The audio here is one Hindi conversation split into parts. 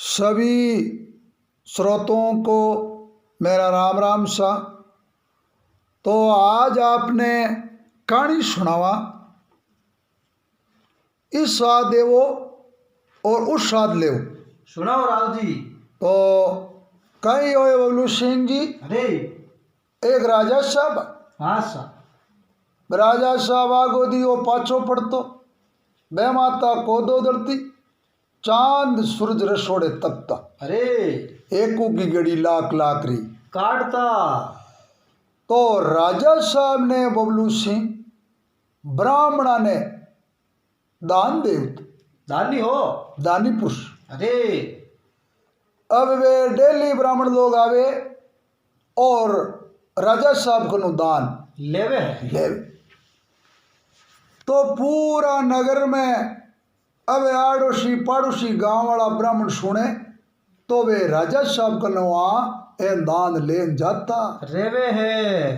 सभी श्रोताओं को मेरा राम राम सा। तो आज आपने कहानी सुनावा, इस स्वाद देवो और उस स्वाद ले सुनाओ राव जी। तो कई होए बबलू सिंह जी। अरे एक राजा साहब, हाँ सा राजा साहब आगो दियो पाछो पड़तो, बे माता को दो धरती, चांद सूरज रसोड़े तपता, अरे एकू की गड़ी लाख लाख री काटता। तो राजा साहब ने बबलू सिंह ब्राह्मणा ने दान दे, दानी हो। दानी पुरुष। अरे अब वे डेली ब्राह्मण लोग आवे और राजा साहब को दान लेवे ले। तो पूरा नगर में अब आड़ोसी पाड़ोसी गांव वाला ब्राह्मण सुने तो वे राजा साहब का वहाँ ए दान लेन जाता रेवे है।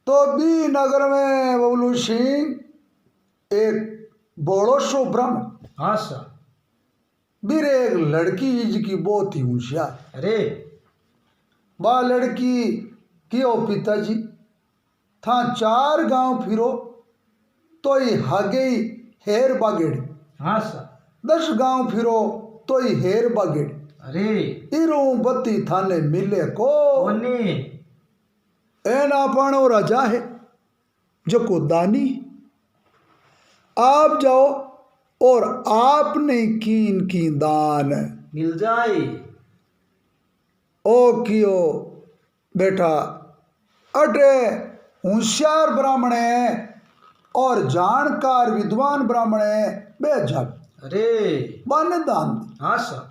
तो भी नगर में बबलू सिंह एक बोड़ो सो ब्राह्मण, हाँ सा बीर एक लड़की जिसकी बहुत ही होशियार। अरे बा लड़की क्यों पिताजी था चार गांव फिरो तो ही हागे ही हेर बागेड़ी, हाँ सा 10 गांव फिरो तो ही हेर बागेड़ी, अरे इरो बत्ती थाने मिले को ओने एना पाणो राजा है जो को दानी। आप जाओ और आपने कीन की दान मिल जाए। ओ कियो बेटा, अटे होशियार ब्राह्मण है और जानकार विद्वान ब्राह्मण है, बेझक अरे बाने दान दे। हाँ सा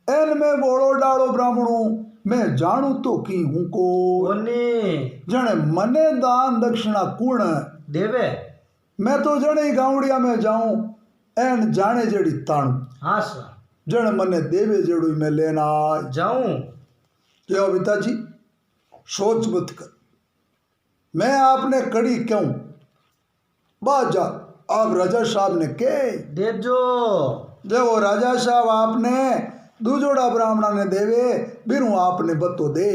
एन में बोड़ो डालो ब्राह्मणों मैं जानू तो की हूँ को ओने जने मने दान दक्षिणा कुण देवे। मैं तो जने ही गावड़िया में जाऊं एन जाने जड़ी ताणू, हाँ सा जने मने देवे जड़ू मैं लेना जाऊं। क्यों पिताजी सोच मत कर, मैं आपने कड़ी क्यों बाजा। आप राजा साहब ने के दे जो देखो राजा साहब आपने दूजोड़ा ब्राह्मणा ने देवे बिरू आपने बतो दे।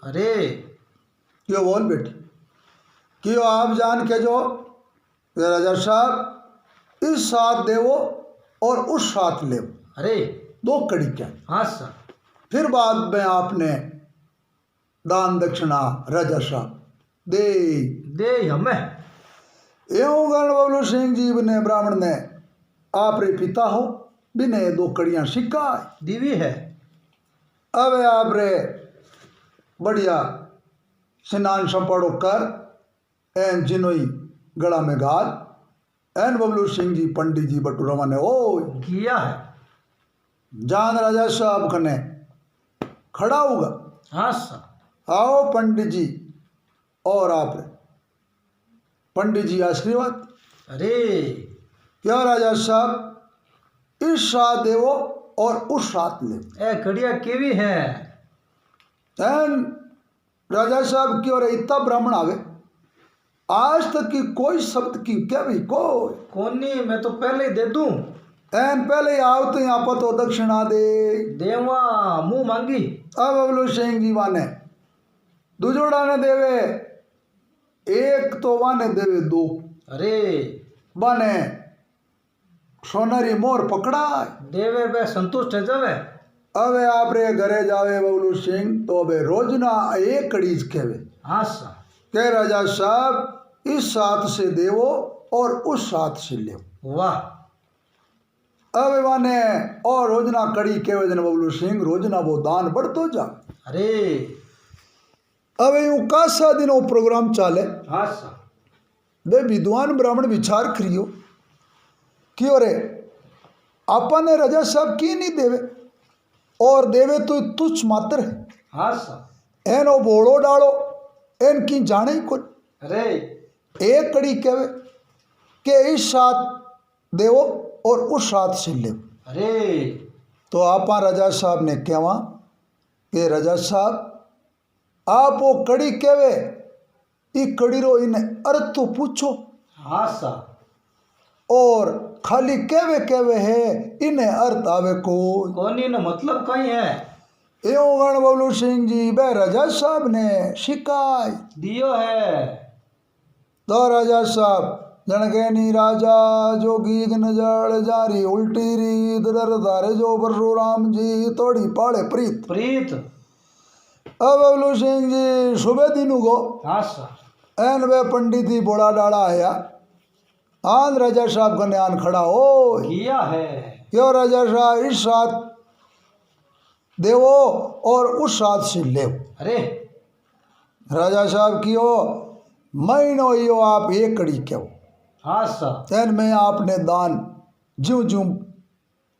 अरे क्यों बोल बेटी, क्यों आप जान के जो राजा साहब इस साथ देवो और उस साथ ले, अरे दो कड़ी क्या। हाँ सा फिर बाद में आपने दान दक्षिणा राजा साहब दे। दे हमें एवं गण बबलू सिंह जी ने ब्राह्मण ने आप रे पिता हो बिने 2 कड़ियां सिक्का दीवी है। अब आप रे बढ़िया स्नान संपड़ो कर एन जिनोई गला में गाल एन बबलू सिंह जी पंडित जी बटूरमा ने ओ किया है। जान राजा साहब कने खड़ा होगा। हाँ सा आओ पंडित जी और आप रे पंडित जी आशीर्वाद। अरे क्या राजा साहब इस साथ देवो और उस साथ ले। ए कड़िया केवी है। एन राजा साहब की और इतना ब्राह्मण आवे आज तक की कोई शब्द की क्या भी कोई कोनी मैं तो पहले ही दे दूं। एन पहले ही आओ तो यहाँ पर तो दक्षिणा दे देवा मुंह मांगी। अब बबलू सिंह जी वाने दूजोड़ा ने देवे एक तो वाने देवे 2। अरे बने सोनरी मोर पकड़ा। देवे बे संतुष्ट है जावे। अब आप रे घरे जावे बबलू सिंह तो अबे रोजना एक कड़ीज केवे हाँ सा के राजा साहब इस साथ से देवो और उस साथ से ले। वाह अब माने और रोजना कड़ी के वजन बबलू सिंह रोजना वो दान बढ़तो जा। अरे अब यूं कासा दिनों प्रोग्राम चाले हाँ सा वे विद्वान ब्राह्मण विचार करियो कि अरे अपन ने राजा साहब की नहीं देवे और देवे तो तुच्छ मात्र है। हाँ सा एनो बोड़ो डालो एन की जाने ही को अरे एक कड़ी कहवे के इस साथ देवो और उस साथ से ले। अरे तो आपा राजा साहब ने कहवा कि राजा साहब आप वो कड़ी कहवे ई कड़ी रो इन्हें अर्थ तो पूछो। हाँ सा और खाली केवे केवे है इन्हें अर्थ आवे कोई। कोनी ने मतलब कहीं है एवं गण बबलू सिंह जी बे राजा साहब ने शिकाय दियो है। तो राजा साहब जनगैनी राजा जो गीत नजर जारी उल्टी रीत डर धारे जो परशुराम जी तोड़ी पाड़े प्रीत। प्रीत अब बबलू सिंह जी सुबह दिन उगो हाँ सा एन वे पंडित ही बोला डाला आया आन राजा साहब का न्यान खड़ा हो किया है। क्यों राजा साहब इस साथ देवो और उस साथ से ले। अरे राजा साहब कियो महीनो यो आप एक कड़ी क्यों हाँ सा एन में आपने दान ज्यों ज्यों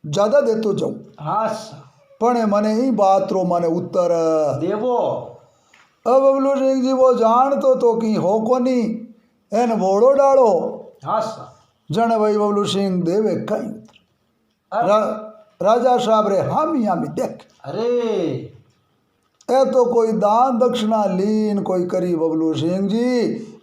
ज्यादा देतो जाऊं हाँ सा पण मने ही बात रो माने उत्तर देवो। अब बबलू सिंह जी वो जान तो कि हो कोनी एन बोड़ो डालो हाँ सा जन भाई बबलू सिंह देवे कहीं उत्तर राजा साहब रे हामी देख अरे ए तो कोई दान दक्षिणा लीन कोई करी बबलू सिंह जी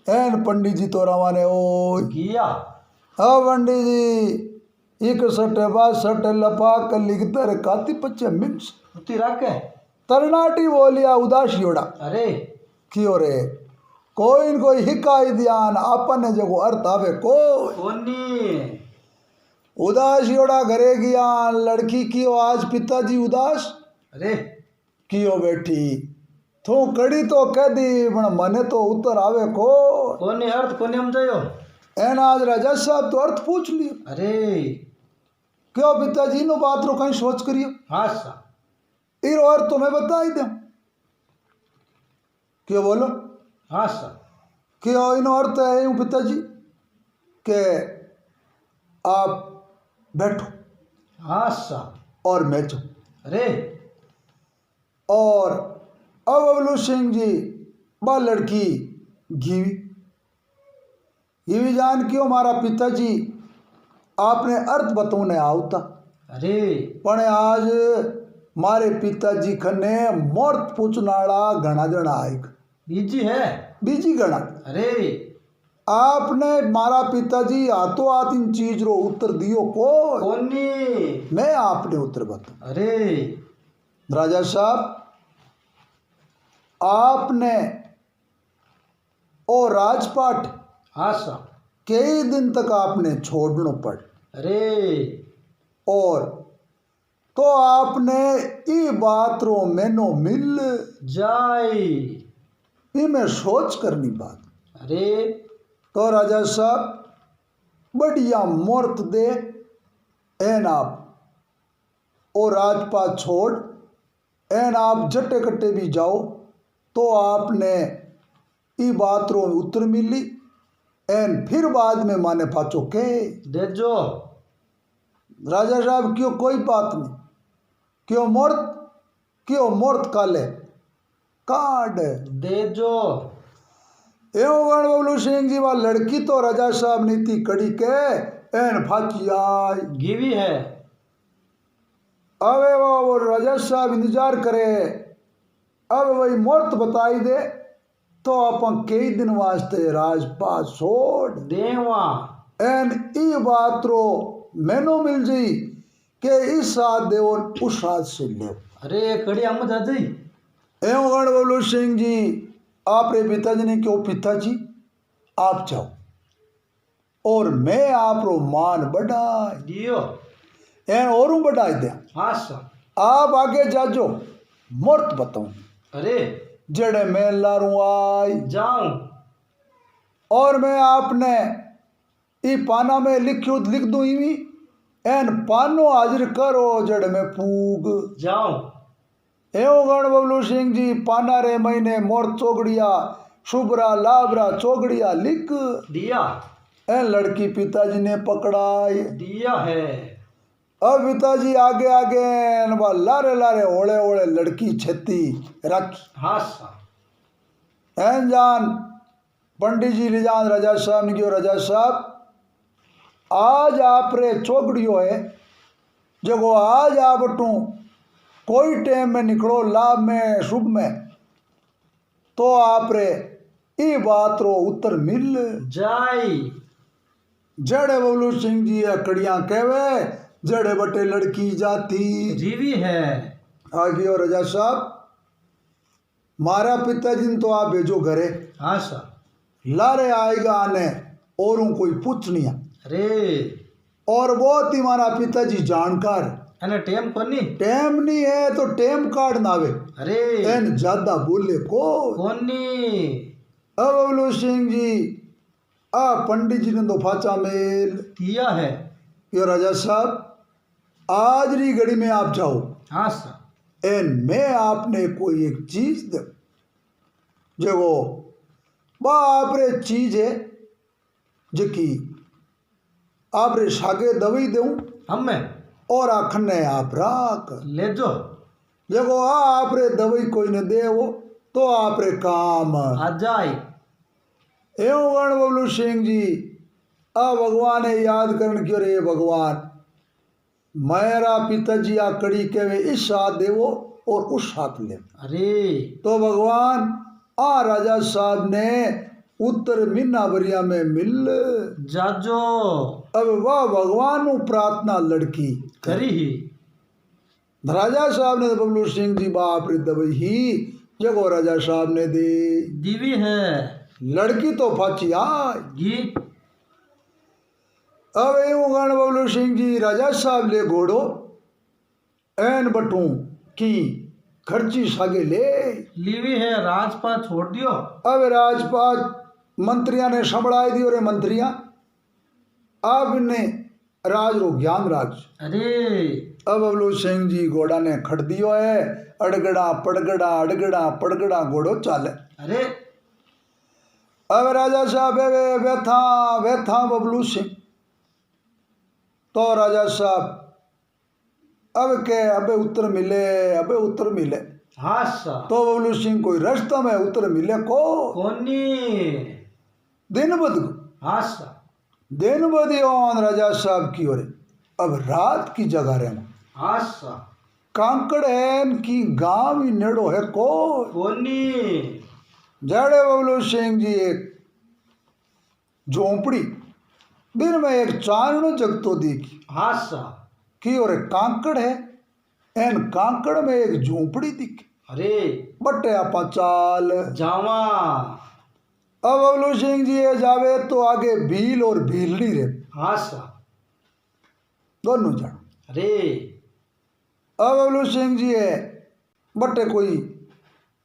एन पंडित जी तो रवाने ओ किया अब पंडित जी एक सटे बाद सटे लपा कर लिखते रे काती पच्चे मिंस उती रखे तरनाटी बोलिया उदासियोड़ा अरे क्यों रे कोई न कोई हिकाई ध्यान आपने जगो अर्थ आवे कोई कोनी उदासियोड़ा घरे गया लड़की कियो आज पिताजी उदास अरे कियो बेटी तू कड़ी तो कह दी पण मने तो उत्तर आवे को कोनी अर्थ कोनी समझायो। एन आज राजा साहब तो अर्थ पूछ लियो अरे क्यों पिताजी नो बात रो कहीं सोच करियो हाँ सा इरो अर्थ तो मैं बता ही दूं क्यों बोलो हाँ सा क्यों इनो अर्थ है यूं पिताजी के आप बैठो हाँ सा और मैं जाऊं अरे और अब बबलू सिंह जी बा लड़की घीवी घीवी जान क्यों हमारा पिताजी आपने अर्थ बतौने आवता अरे पण आज मारे पिताजी खने मोर्त पूछनाड़ा घना जना आएगा बीजी है बीजी घना अरे आपने मारा पिताजी हाथों हाथ इन चीज रो उत्तर दियो को कोनी मैं आपने उत्तर बता अरे राजा साहब आपने और राजपाट हाँ सा कई दिन तक आपने छोड़ना पड़ अरे और तो आपने ई बात रो मैनो मिल जाई में सोच करनी बात अरे तो राजा साहब बढ़िया मूर्त दे एन आप और राजपाट छोड़ एन आप जट्टे कट्टे भी जाओ तो आपने ई बात रो उत्तर मिली एन फिर बाद में माने पाचो के दे जो राजा साहब क्यों कोई बात नहीं क्यों मूर्त काले काट दे जो एवं गण बबलू सिंह जी वा लड़की तो राजा साहब नीति कड़ी के एन फाची आई गिवी है अबे वो राजा साहब इंतजार करे अब वही मूर्त बताई दे तो अपन कई दिन वास्ते राजपाट छोड़ देवा एन ई बात रो मैनो मिल जी के इस साथ देव उस साथ से ले अरे कड़ी हम दादी एवं गण बबलू सिंह जी आप रे पिताजी ने क्यों पिताजी आप जाओ और मैं आप रो मान बढ़ाई दियो एन और बढ़ाई दे हाँ सा आप आगे जाजो मूर्त बताऊं अरे जड़े मैं लारू आई जाऊं और मैं आपने ई पाना में लिख दूं इवी एन पानो हाजिर करो जड़ में पूग जाऊं एवं गण बबलू सिंह जी पाना रे महीने मोर चोगड़िया शुभरा लाभरा चोगड़िया लिख दिया एन लड़की पिताजी ने पकड़ाई दिया है अब पिताजी आगे आगे लारे लारे ओले ओले लड़की छेती रखी हाँ सा एन जान पंडित जी ले जान राजा साहब ने क्यों राजा साहब आज आप रे चौकड़ियो है जगो आज आप कोई टाइम में निकलो लाभ में शुभ में तो आप रे ई बात रो उत्तर मिल जाई जड़े बबलू सिंह जी ये कड़ियां कहवे जड़े बटे लड़की जाती। जीवी है। आगे और रजा साहब मारा पिताजी ने तो आप भेजो घरे हाँ सा। लारे आएगा आने औरों कोई पूछनिया अरे और बहुत ही मारा पिताजी जानकार एने टेम कोनी। टेम नहीं है तो टेम कार्ड ना आवे अरे एन ज्यादा बोले को कोनी। अब बबलू सिंह जी आ पंडित जी ने तो फाचा मेल किया है। यो राजा साहब आज री घड़ी में आप जाओ हाँ सा। एन मैं आपने कोई एक चीज दे जो बापरे चीज है जकी आपरे सागे दवाई दूं हमें और आखने आप राख ले जो देखो आपरे दवाई कोई ने दे वो तो आपरे काम आ जाए। एवं गण बबलू सिंह जी आ भगवान है याद करन क्यों रे भगवान मेरा पिताजी आ कड़ी के इस साथ देवो और उस साथ ले। अरे तो भगवान आ राजा साहब ने उत्तर मीना बरिया में मिल जाजो अब वह भगवान नु प्रार्थना लड़की करी ही। राजा साहब ने बबलू सिंह जी बाप रे दबई ही जगो राजा साहब ने दे दीवी है। लड़की तो फाची आई। जी अब यूं गण बबलू सिंह जी राजा साहब ले घोड़ो एन बटू की खर्ची सागे ले लीवी है। राजपाट छोड़ दियो। अब राजपाट मंत्रिया ने संभड़ाई दी और मंत्रिया अब ने राज रो ज्ञान राज। अरे अब बबलू सिंह जी घोड़ा ने खड़ दियो है अड़गड़ा पड़गड़ा घोड़ो चाले। अरे अब राजा साहब बैठा बैठा बबलू सिंह तो राजा साहब अब के अबे उत्तर मिले हाँ सा। तो बबलू सिंह कोई रास्ता में उत्तर मिले को कोनी। दिन बद हाँ सा। दिन बदियोन राजा साहब की ओर अब रात की जगह रहे हाँ सा। कांकड़ेन की गांव ही नेड़ो है को कोनी। जड़े बबलू सिंह जी एक झोंपड़ी दिन में एक चाननो जगतो देखी हाँ सा। की और एक कांकड़ है एन कांकड़ में एक झोंपड़ी दिखी अरे बट्टे आपा चाल जावा। अब बबलू सिंह जी ये जावे तो आगे भील और भीलनी रे हाँ सा। दोनों जन अरे अब बबलू सिंह जी है बट्टे कोई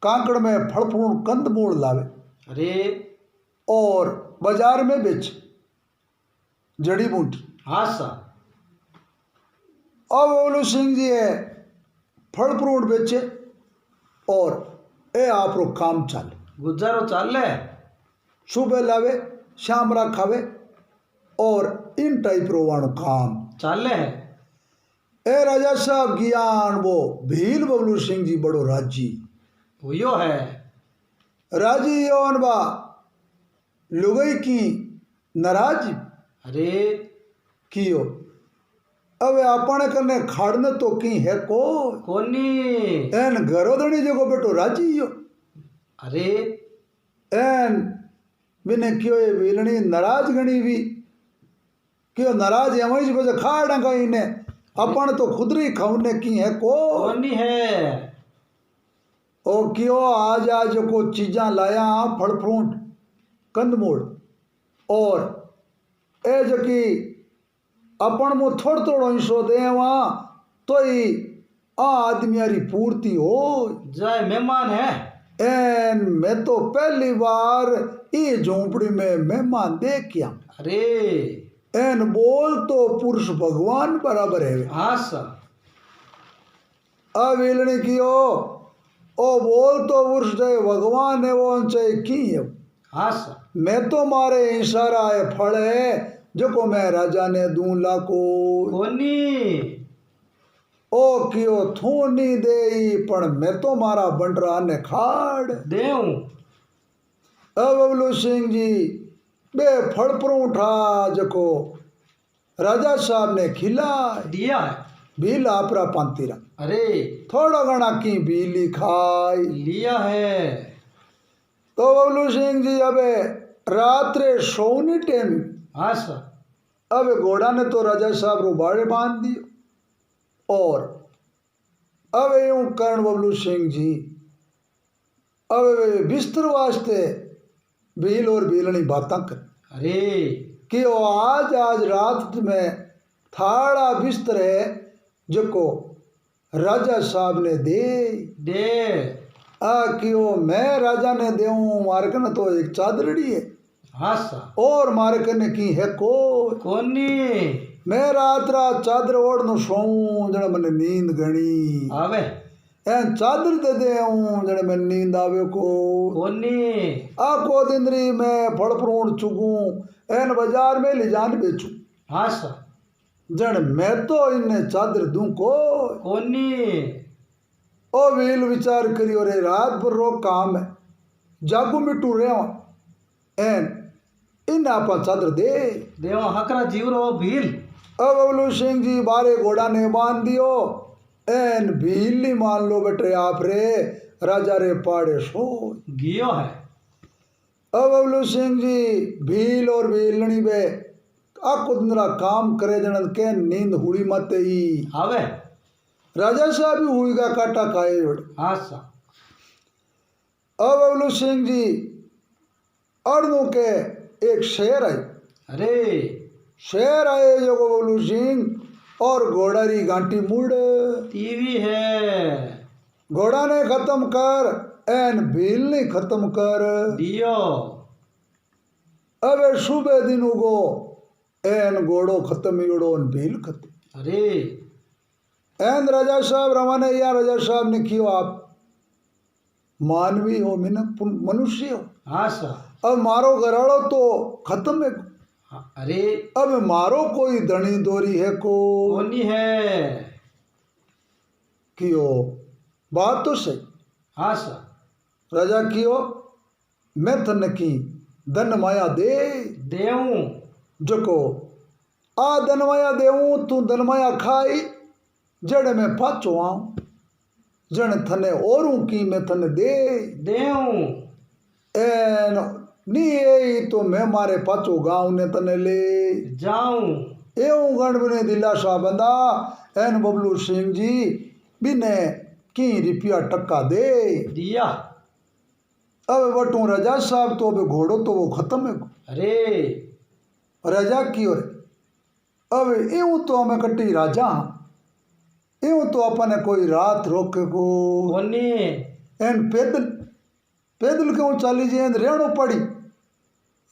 कांकड़ में फल फूल कंद मूड़ लावे अरे और बाजार में बेच जड़ी बूटी। हाँ सा। अब बबलू सिंह जी है फल फ्रूट बेचे और ए आप रो काम चाले गुजारो चाले। सुबह लावे शाम रा खावे और इन टाइप रो वाणो काम चाले है। ए राजा साहब ज्ञान वो भील बबलू सिंह जी बड़ो राजी हुयो है। राजी योन बा लुगई की नाराज अरे कियो अब अपने करने खाड़ने तो की है को कोनी। एन घरोधणी जगो बेटो राजी यो अरे एन बिने क्यों ये वेलणी नाराज गणी भी क्यों नाराज है वही बजे खाड़ा कहीं ने अपन तो खुदरी खाने की है को कोनी है। ओ क्यों आज आज को चीज़ा लाया फल फ्रूट कंदमूल और ए जो कि अपन मो थोड़ थोड़ो हिस्सो दे वहाँ तो ही आदमी पूर्ति हो जाए मेहमान है। एन मैं तो पहली बार ये झोंपड़ी में मेहमान देखिया। अरे एन बोल तो पुरुष भगवान बराबर है। हाँ सा। अब वेलने की ओ बोल तो पुरुष चाहे भगवान है वो चाहे की है। हाँ सा। मैं तो मारे इशारा है फल है जो को मैं राजा ने दूंला को कोनी। ओ कियो थू नहीं दे पण मैं तो मारा बंडरा ने खाड़ देऊ। अब बबलू सिंह जी बे फल परूठा जको राजा साहब ने खिला दिया है। भील आपरा पांतीरा अरे थोड़ा घना की बीली खाई लिया है। तो बबलू सिंह जी अबे रात्रे सोनी टेम हाँ सा। अब घोड़ा ने तो राजा साहब रुबाड़े बांध दिए और अब यूं कर्ण बबलू सिंह जी अब वे बिस्तर वास्ते भील और भीलनी बातें कर अरे कि वो आज आज रात में थाड़ा बिस्तर है जो राजा साहब ने दे दे कि वो मैं राजा ने देऊं मारे कने तो एक चादरड़ी है हाँ सा और मारे कने की है को कोनी मैं रात रात चादर ओढ़ नु सोऊं जने मने नींद घणी आवे एन चादर दे देऊं जने मने नींद आवे को कोनी को दिनरी मैं फल फ्रूट चुगूं एन बाजार में ले जान बेचूं हाँ सा जन मैं तो इन्हें चादर दूं को कोनी ओ वील विचार करियो रे रात भर रो काम है जागू मिटू रे एन इन आपा चादर दे देव हकरा जीवरो भील अब बबलू सिंह जी बारे घोड़ा ने बांध दियो एन भील नहीं मान लो बेटे आप रे राजा रे पाड़े सो गियो है अब बबलू सिंह जी भील और भीलनी बे आको दिनरा काम करे जनन के नींद हुड़ी मत ही आवे राजा साहब भी हुई का काटा खाए हाँ सा अब बबलू सिंह जी अर्दों के एक शेर आई अरे शेर आए जो बबलू सिंह और घोड़ा री गांटी मुड़ टीवी है घोड़ा ने खत्म कर एन भील ने खत्म कर दियो अब सुबह दिन उगो एन घोड़ो खत्म योड़ो एन भील खत्म अरे एन राजा साहब रवाने या राजा साहब ने कियो आप मानवी हो मनुष्य हो हाँ सा अब मारो घराड़ो तो खत्म है हाँ, अरे अब मारो कोई धनी दोरी है को कोनी है कियो बात तो सही हाँ सा राजा कियो मैं तन की धन माया दे देऊं जको आ धन माया देऊं तू धन माया खाई जड़ में पाचो आऊं जन थने औरों की मैं थने दे देऊं एन नी ए तो मैं मारे पाचो गाँव ने तने ले जाऊं एवं गणबने दिलासा बंदा एन बबलू सिंह जी बिने की रुपया टक्का दे दिया अब बटू राजा साहब तो अब घोड़ो तो वो खत्म है अरे राजा की ओर अब यूं तो हमें कट्टी राजा हाँ यूं तो अपने कोई रात रोके को कोनी एन पैदल पैदल क्यों चाली जे रेणो पड़ी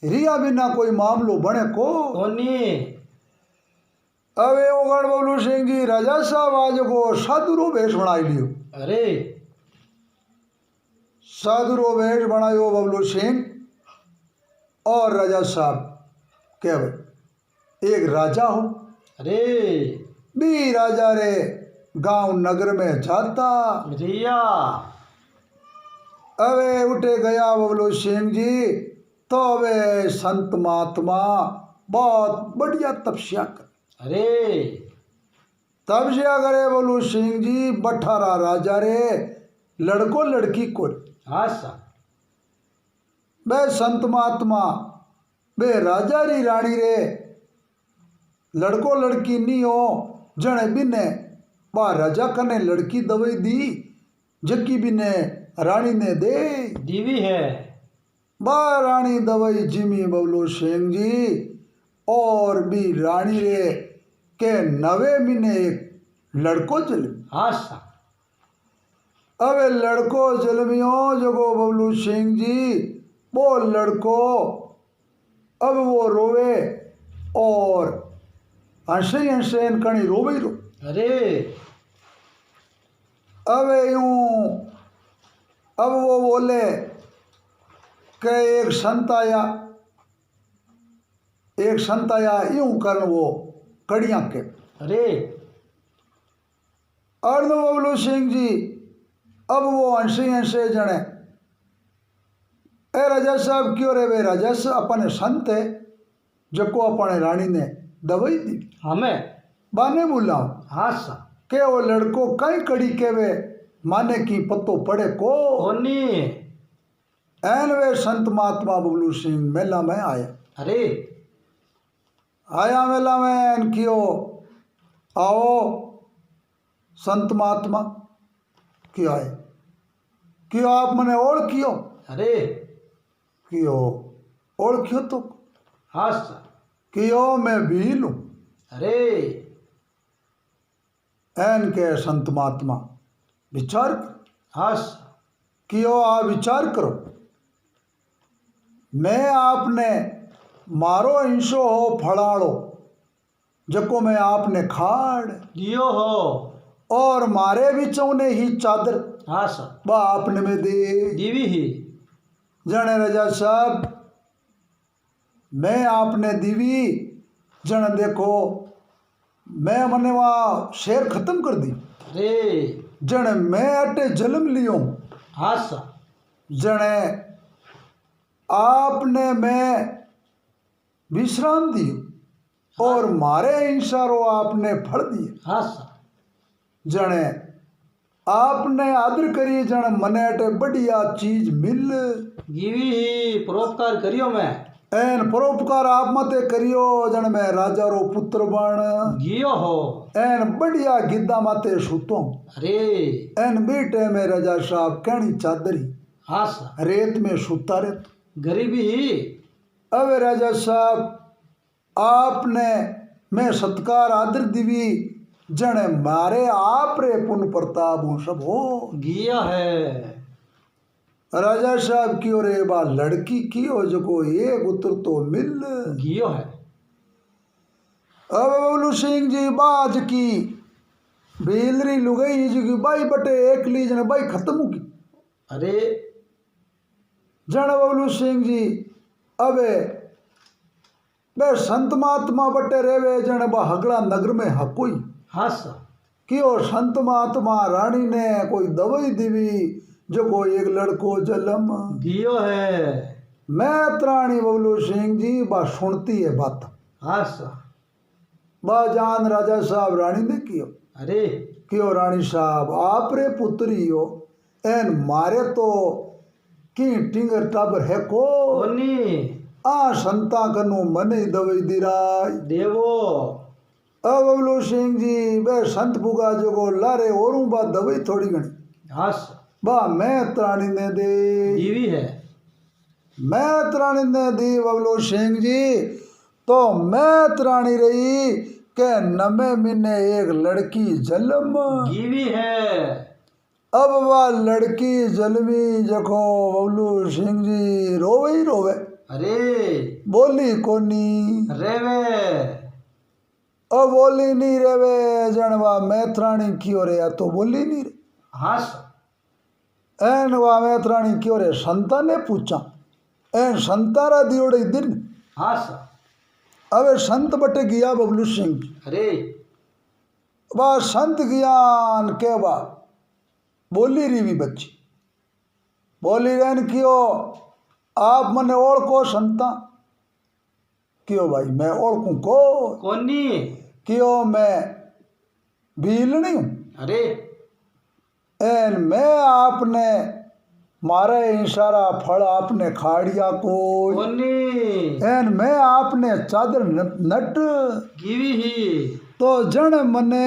रिया बिना कोई मामलो बने को कोनी अब गण बबलू सिंह जी राजा साहब आज को साधुरो वेश बनाई लियो अरे साधुरो वेश बनायो बबलू सिंह और राजा साहब क्या भाई एक राजा हो अरे बी राजा रे गांव नगर में जाता रिया अवे उठे गया बबलू सिंह जी तो अवे संत महात्मा बहुत बढ़िया तपस्या कर अरे तपस्या करे बबलू सिंह जी बठारा राजा रे लड़को लड़की को हाँ सा बे संत महात्मा बे राजा री रानी रे लड़को लड़की नहीं हो जने बिने बा राजा कने लड़की दवाई दी जकी बिने रानी ने दे दीवी है बा रानी दवाई जिमी बबलू सिंह जी और भी रानी रे के नवे महीने एक लड़को जन्म हाँ सा अब लड़को जन्मियो जगो बबलू सिंह जी वो लड़को अब वो रोवे और हंसे हंसे कणी रोवे रो अरे अब यूं अब वो बोले कि एक संत आया यूं कर वो कड़ियाँ के अरे अर्ध बबलू सिंह जी अब वो हंसे हंसे जने ए राजा साहब क्यों रे वे राजा साहब अपने संत है जको अपने रानी ने दवाई दी हमें बाने बुलाओ हाँ सा के वो लड़को कई कड़ी के वे माने की पत्तो पड़े को कोनी एन वे संत महात्मा बबलू सिंह मेला में आया अरे आया मेला में कियो आओ संत महात्मा क्यों आए क्यों आप मने ओळखियो अरे क्यों ओळखियो तो हाँ सर क्यों मैं भील हूँ अरे एन के संत महात्मा विचार हाँ सर क्यों आ विचार करो मैं आपने मारो इंशो हो फड़ाड़ो जको मैं आपने खाड़ दियो हो और मारे बिचों ने ही चादर हाँ सर बा आपने में दे दीवी ही जने राजा साहब मैं आपने दीवी जन देखो मैं मने वहाँ शेर खत्म कर दी अरे जने मैं अटे जन्म लियो हाँ सर जने आपने मैं विश्राम दियो और मारे इंसारो आपने फल दिए हाँ सर जने आपने आदर करी जन मने अटे बढ़िया चीज मिल दीवी ही परोपकार करियो मैं एन परोपकार आप मते करियो जन मैं राजा रो पुत्र बन जियो हो एन बढ़िया गिद्दा माते सुतो अरे एन बेटे में राजा साहब कहनी चादरी हाँ सर रेत में सुता रे गरीबी ही अब राजा साहब आपने मैं सत्कार आदर दिवी जने मारे आप रे पुन प्रताप हूँ सब हो गिया है राजा साहब की और बा लड़की की हो जो को एक उतर तो मिल गियो है अब बबलू सिंह जी बाज की बेलरी लुगई जी की बाई बटे एक ली जने बाई खत्म होगी अरे जन बबलू सिंह जी अबे बे संत महात्मा बटे रेवे जन बा हगड़ा नगर में हकोई हाँ सर क्यों संत महात्मा रानी ने कोई दवाई दीवी जो कोई एक लड़को जलम गियो है मैं त्राणी बबलू सिंह जी बा सुनती है बात हाँ सर बा जान राजा साहब रानी ने कियो अरे क्यों रानी साहब आप रे पुत्री हो एन मारे तो की टिंगर टाबर है को कोनी आ संता कनु मने दवाई दिराय देवो अब बबलू सिंह जी बे संत पुगा जो को लारे और बा दवाई थोड़ी घनी हाँ सर बा मैं त्राणी ने दे दीवी है मैं त्राणी ने दी बबलू सिंह जी तो मैं त्राणी रही के नमे मिने एक लड़की जन्म दीवी है अब वह लड़की जलमी जखो बबलू सिंह जी रोवे ही रोवे अरे बोली कोनी रेवे अब बोली नहीं रेवे जनवा मैथराणी क्यों रे या तो बोली नहीं रे हाँ सर एन वा मैथराणी क्यों रे संता ने पूछा एन संतारा दियोड़े दिन हाँ सर अबे संत बटे गया बबलू सिंह जी अरे बा संत ज्ञान के बा बोली रही भी बच्ची बोली रहन क्यों आप मने ओळखो संता क्यों भाई मैं ओळखूं को कोनी क्यों मैं भीलनी हूँ अरे एन मैं आपने मारे इशारा फल आपने खाड़िया को कोनी एन मैं आपने चादर नट गिवी ही तो जन मने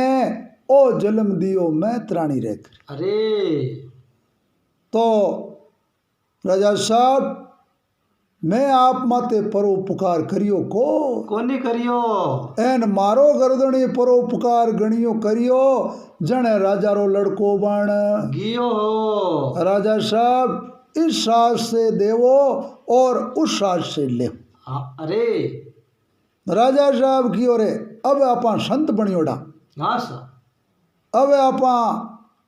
ओ जन्म दियो मैं त्राणी रेख अरे तो राजा साहब मैं आप माते परोपकार करियो को कोनी करियो एन मारो गर्दनी परोपकार गणियो करियो जने राजा रो लड़को बन गियो हो राजा साहब इस सास से देवो और उस सास से ले हाँ अरे राजा साहब की ओरे अब आपा संत बनियोड़ा हाँ सर अब आपा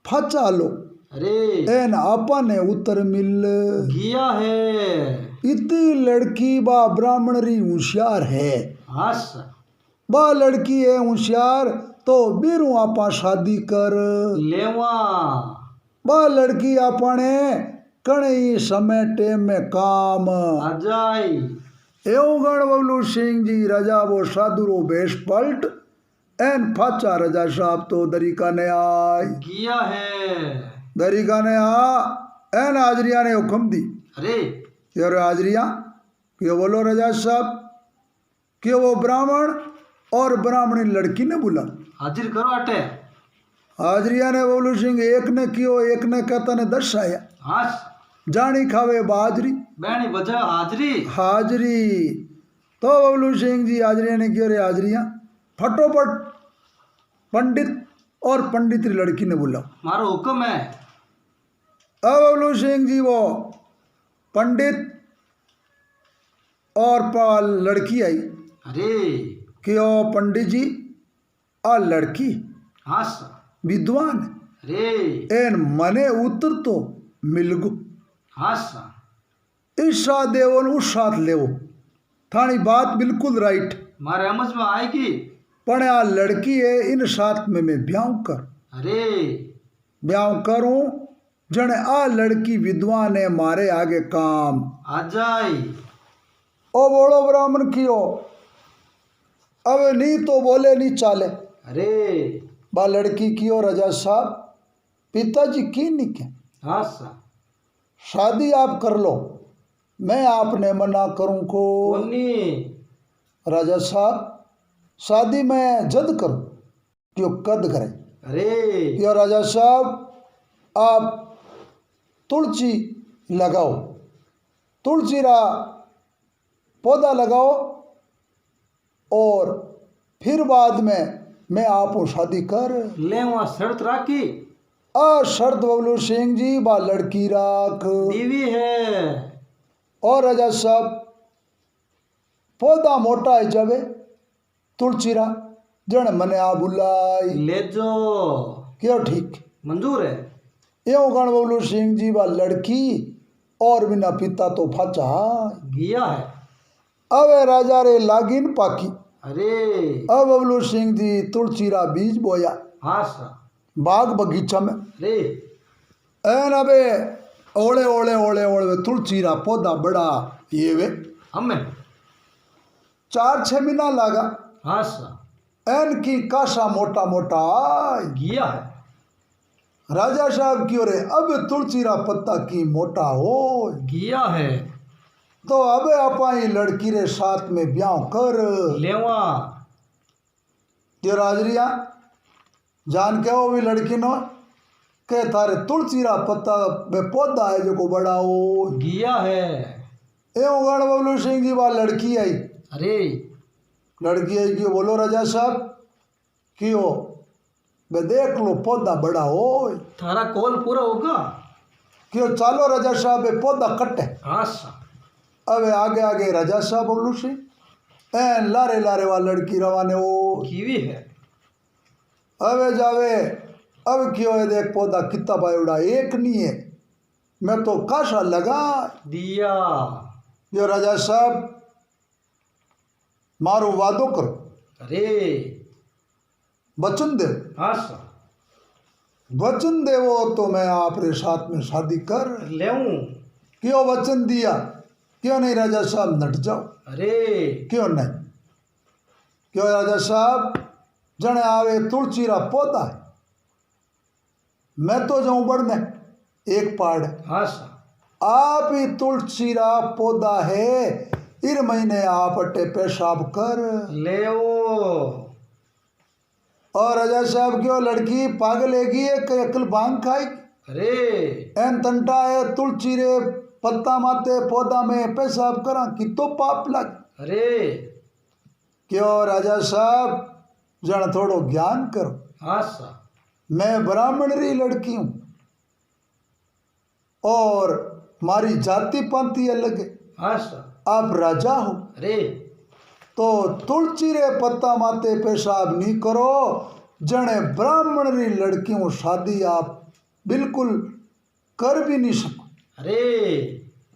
फाचा लो अरे एन आपा ने उत्तर मिल गिया है इतनी लड़की बा ब्राह्मण री होशियार है हाँ सर बा लड़की है होशियार तो बीरू आपा शादी कर लेवा बा लड़की आपने कई समय टेम में काम अजाई एवं गण बबलू सिंह जी राजा वो साधुरो भेष पलट एन फाचा राजा साहब तो दरिका ने आय गिया है दरिका ने आ एन हाजरिया ने हुक्म दी अरे यार हाजरिया क्यों बोलो राजा साहब कि वो ब्राह्मण और ब्राह्मणी लड़की ने बुला। हाजिर करो अटे। हाजरिया ने बबलू सिंह एक ने कियो, एक ने कहता ने 10 आया। हाँ जानी खावे बाजरी, बैणी बजा हाजरी। हाजरी। तो बबलू सिंह जी हाजरिया ने क्यों रे हाजरिया फटोफट पंडित और पंडित री लड़की ने बुलाओ। मारो हुक्म है। अब बबलू सिंह जी वो पंडित और लड़की आई अरे कि ओ पंडित जी आ लड़की हाँ विद्वान अरे एन मने उतर तो मिलगु हाँ इस साथ देवो न उस साथ लेवो। थानी बात बिल्कुल राइट। मारे समझ में आएगी। पण आ लड़की है इन साथ में मैं ब्याह कर, अरे ब्याह करूं जने आ लड़की विद्वान है मारे आगे काम आ जाई। ओ बोलो ब्राह्मण कियो अब नहीं तो बोले नहीं चाले। अरे बा लड़की कियो राजा साहब पिताजी की नहीं के हाँ शादी आप कर लो, मैं आपने मना करूं को। कोनी राजा साहब शादी मैं जद करूं क्यों कद करे। अरे क्यों राजा साहब आप तुलसी लगाओ, तुलसी रा पौधा लगाओ और फिर बाद में मैं आपको शादी कर ले वहाँ शर्त राखी। आ शर्त बबलू सिंह जी बा लड़की राख बीवी है। और राजा साहब पौधा मोटा है जावे तुलसी रा जन मने आ बुलाई ले जो क्यों ठीक मंजूर है। यो गण बबलू सिंह जी बा लड़की और बिना पिता तो फाचा गया है। अब राजा रे लागिन पाकी। अरे अब बबलू सिंह जी तुलसी रा बीज बोया हाँ बाग बगीचा में। अरे एन अबे ओले ओले ओले ओले तुलसी रा पौधा बड़ा ये वे हमें 4-6 महीना लगा। हाँ एन की कासा मोटा मोटा गया है। राजा साहब क्यों रे अब तुलसी रा पत्ता की मोटा हो गया है। तो अब अपाई लड़की रे साथ में ब्याह कर लेवा जो राजरिया जान के वो भी लड़की नो के थारे तुलसी रा पत्ता में पौधा है जो को बड़ा हो गया है। एवं गण बबलू सिंह जी बा लड़की आई। अरे लड़की आई क्यों बोलो राजा साहब क्यों बे देख लो पौधा बड़ा हो थारा कॉल पूरा होगा। क्यों चालो राजा साहब बे पौधा कटे। हाँ अब आगे आगे राजा साहब बबलू सिंह ए लारे लारे वाला लड़की रवाने हो कीवी है। अबे जावे अब क्यों है देख पौधा कितना बायोड़ा एक नहीं है मैं तो काशा लगा दिया। यो राजा साहब मारो वादो करो अरे वचन दे, हाँ वचन देवो तो मैं आपरे साथ में शादी कर लेऊं। क्यों वचन दिया क्यों नहीं राजा साहब नट जाओ। अरे क्यों नहीं क्यों राजा साहब जने आवे तुलसी रा पौधा है मैं तो जाऊं बढ़ने एक पाड़ हाँ आप ही तुलसी रा पौधा है इन महीने आप अटे पेशाब कर लेओ। और राजा साहब क्यों लड़की पागल हैगी है कई अकल भांग खाई। अरे एन तंटा है तुलसी रे पत्ता माते पौधा में पेशाब करा कि तो पाप लग। अरे क्यों राजा साहब जन थोड़ो ज्ञान करो। हाँ मैं ब्राह्मण री लड़की हूँ और मारी जाति पांति अलग है। हाँ आप राजा हो अरे तो तुलसी रे पत्ता माते पेशाब नहीं करो जने ब्राह्मण री लड़की हूँ शादी आप बिल्कुल कर भी नहीं सको। अरे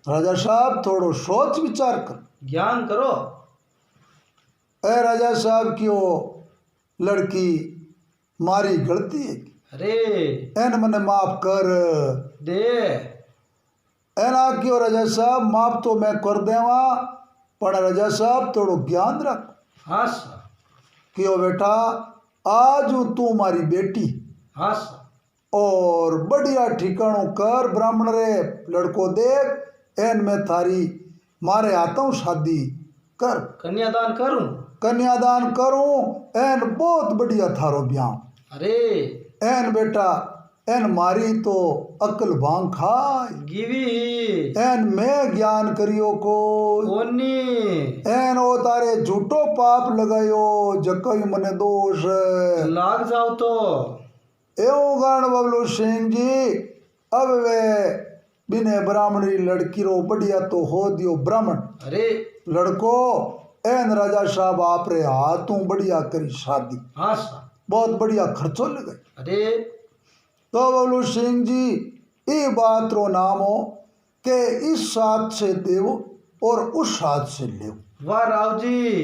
राजा साहब थोड़ो सोच विचार कर ज्ञान करो। ए राजा साहब की वो लड़की मारी गलती है अरे एन मने माफ कर दे। एना क्यों राजा साहब माफ तो मैं कर देवा पर राजा साहब थोड़ो ज्ञान रख। हाँ क्यों बेटा आज तू मारी बेटी हाँ और बढ़िया ठिकानों कर ब्राह्मण रे लड़को देख एन में थारी मारे आता हूँ शादी कर कन्यादान करूं। कन्यादान करूं एन बहुत बढ़िया थारो ब्याह अरे एन बेटा एन मारी तो अकल भांग खाय गिवी एन मैं ज्ञान करियो को कोनी एन ओ तारे झूठो पाप लगायो जकई मने दोष है। लाग जाओ तो एवं गान बबलू सिंह जी अब वे बिने ब्राह्मणी लड़की रो बढ़िया तो हो दियो ब्राह्मण अरे लड़को एन राजा साहब आप रे हाथों बढ़िया करी शादी हाँ सा बहुत बढ़िया खर्चो लगे। अरे तो बबलू सिंह जी ये बात रो नाम हो के इस हाथ से देव और उस हाथ से ले। वाह राव जी।